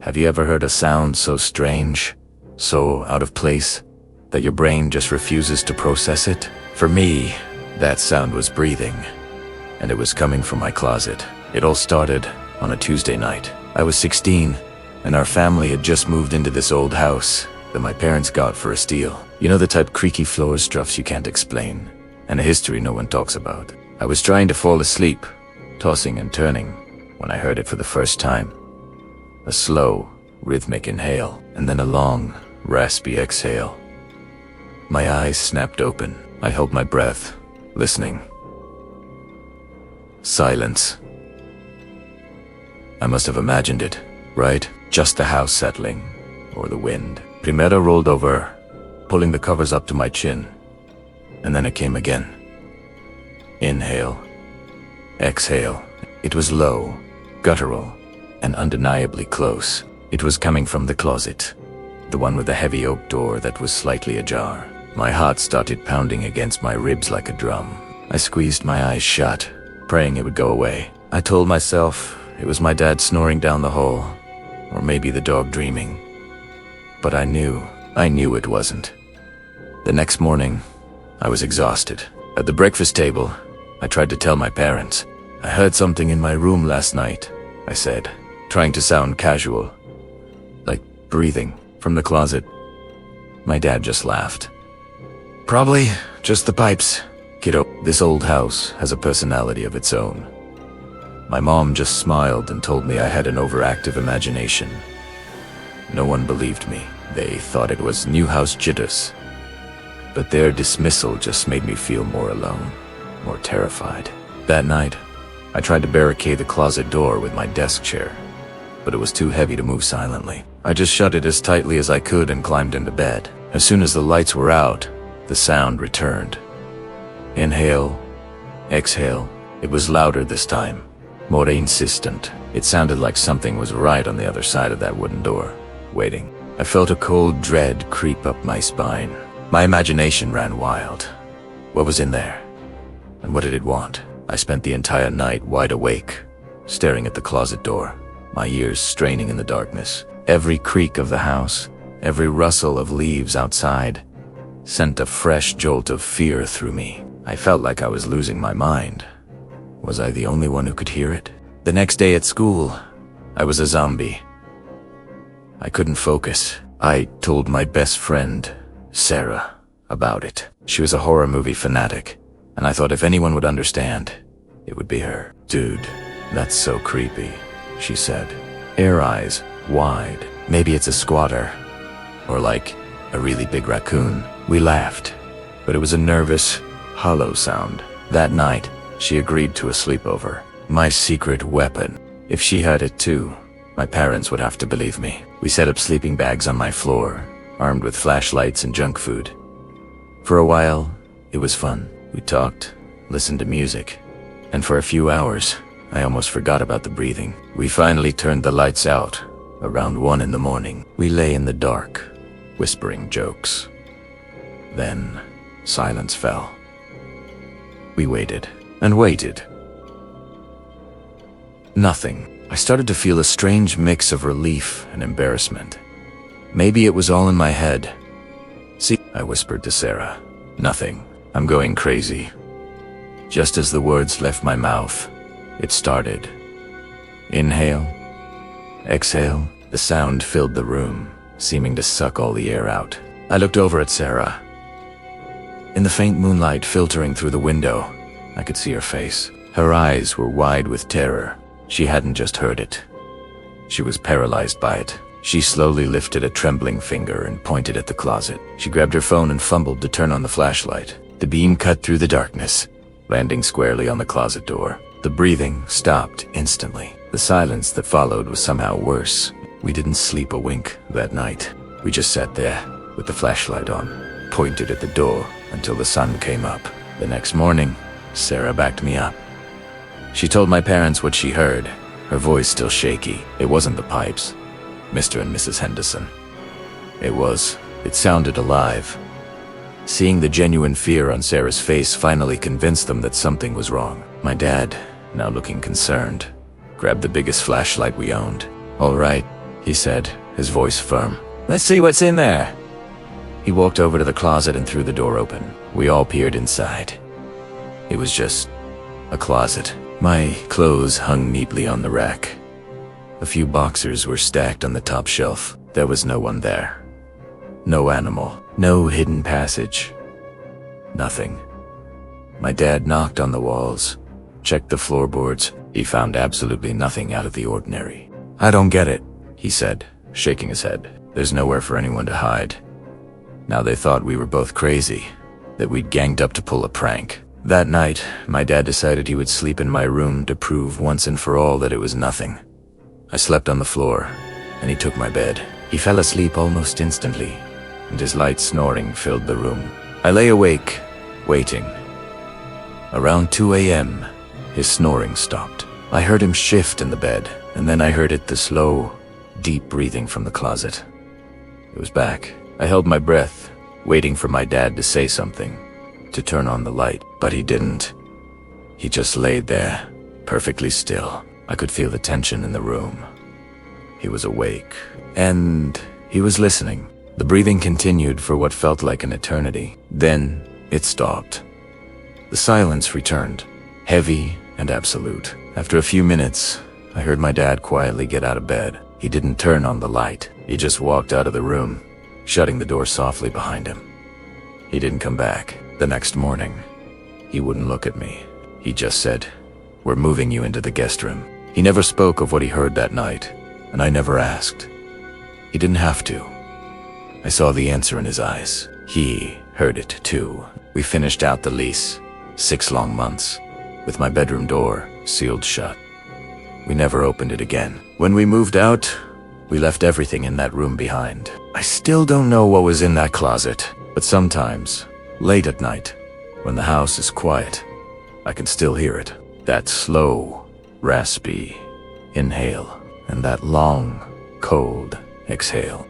Have you ever heard a sound so strange, so out of place, that your brain just refuses to process it? For me, that sound was breathing, and it was coming from my closet. It all started on a Tuesday night. I was 16, and our family had just moved into this old house that my parents got for a steal. You know, the type creaky floor stuffs you can't explain, and a history no one talks about. I was trying to fall asleep, tossing and turning, when I heard it for the first time. A slow, rhythmic inhale, and then a long, raspy exhale. My eyes snapped open. I held my breath, listening. Silence. I must have imagined it, right? Just the house settling, or the wind. Primero rolled over, pulling the covers up to my chin, and then it came again. Inhale. Exhale. It was low, guttural, and undeniably close. It was coming from the closet, the one with the heavy oak door that was slightly ajar. My heart started pounding against my ribs like a drum. I squeezed my eyes shut, praying it would go away. I told myself it was my dad snoring down the hall, or maybe the dog dreaming. But I knew it wasn't. The next morning, I was exhausted. At the breakfast table, I tried to tell my parents. I heard something in my room last night, I said, trying to sound casual, like breathing from the closet. My dad just laughed. Probably just the pipes. Kiddo, this old house has a personality of its own. My mom just smiled and told me I had an overactive imagination. No one believed me. They thought it was new house jitters. But their dismissal just made me feel more alone, more terrified. That night, I tried to barricade the closet door with my desk chair, but it was too heavy to move silently. I just shut it as tightly as I could and climbed into bed. As soon as the lights were out, the sound returned. Inhale, exhale. It was louder this time, more insistent. It sounded like something was right on the other side of that wooden door, waiting. I felt a cold dread creep up my spine. My imagination ran wild. What was in there? And what did it want? I spent the entire night wide awake, staring at the closet door, my ears straining in the darkness. Every creak of the house, every rustle of leaves outside, sent a fresh jolt of fear through me. I felt like I was losing my mind. Was I the only one who could hear it? The next day at school, I was a zombie. I couldn't focus. I told my best friend, Sarah, about it. She was a horror movie fanatic, and I thought if anyone would understand, it would be her. Dude, that's so creepy, she said. Her eyes wide. Maybe it's a squatter, or like a really big raccoon. We laughed, but it was a nervous, hollow sound. That night, she agreed to a sleepover. My secret weapon. If she heard it too, my parents would have to believe me. We set up sleeping bags on my floor, armed with flashlights and junk food. For a while, it was fun. We talked, listened to music, and for a few hours, I almost forgot about the breathing. We finally turned the lights out, around 1 in the morning. We lay in the dark, whispering jokes. Then, silence fell. We waited, and waited. Nothing. I started to feel a strange mix of relief and embarrassment. Maybe it was all in my head. See, I whispered to Sarah. Nothing. I'm going crazy. Just as the words left my mouth, it started. Inhale. Exhale. The sound filled the room, seeming to suck all the air out. I looked over at Sarah. In the faint moonlight filtering through the window, I could see her face. Her eyes were wide with terror. She hadn't just heard it. She was paralyzed by it. She slowly lifted a trembling finger and pointed at the closet. She grabbed her phone and fumbled to turn on the flashlight. The beam cut through the darkness, landing squarely on the closet door. The breathing stopped instantly. The silence that followed was somehow worse. We didn't sleep a wink that night. We just sat there, with the flashlight on, pointed at the door until the sun came up. The next morning, Sarah backed me up. She told my parents what she heard, her voice still shaky. It wasn't the pipes, Mr. and Mrs. Henderson. It sounded alive. Seeing the genuine fear on Sarah's face finally convinced them that something was wrong. My dad, now looking concerned, grabbed the biggest flashlight we owned. All right, he said, his voice firm. "Let's see what's in there." He walked over to the closet and threw the door open. We all peered inside. It was just a closet. My clothes hung neatly on the rack. A few boxers were stacked on the top shelf. There was no one there. No animal. No hidden passage. Nothing. My dad knocked on the walls, checked the floorboards. He found absolutely nothing out of the ordinary. "I don't get it," he said, shaking his head. "There's nowhere for anyone to hide." Now they thought we were both crazy, that we'd ganged up to pull a prank. That night, my dad decided he would sleep in my room to prove once and for all that it was nothing. I slept on the floor, and he took my bed. He fell asleep almost instantly, and his light snoring filled the room. I lay awake, waiting. Around 2 a.m., his snoring stopped. I heard him shift in the bed, and then I heard the slow, deep breathing from the closet. It was back. I held my breath, waiting for my dad to say something, to turn on the light, but he didn't. He just laid there, perfectly still. I could feel the tension in the room. He was awake, and he was listening. The breathing continued for what felt like an eternity. Then it stopped. The silence returned, heavy and absolute. After a few minutes, I heard my dad quietly get out of bed. He didn't turn on the light. He just walked out of the room, shutting the door softly behind him. He didn't come back. The next morning, he wouldn't look at me. He just said, "We're moving you into the guest room." He never spoke of what he heard that night, and I never asked. He didn't have to. I saw the answer in his eyes. He heard it too. We finished out the lease, 6 long months, with my bedroom door sealed shut. We never opened it again. When we moved out, we left everything in that room behind. I still don't know what was in that closet, but sometimes, late at night, when the house is quiet, I can still hear it. That slow, raspy inhale, and that long, cold exhale.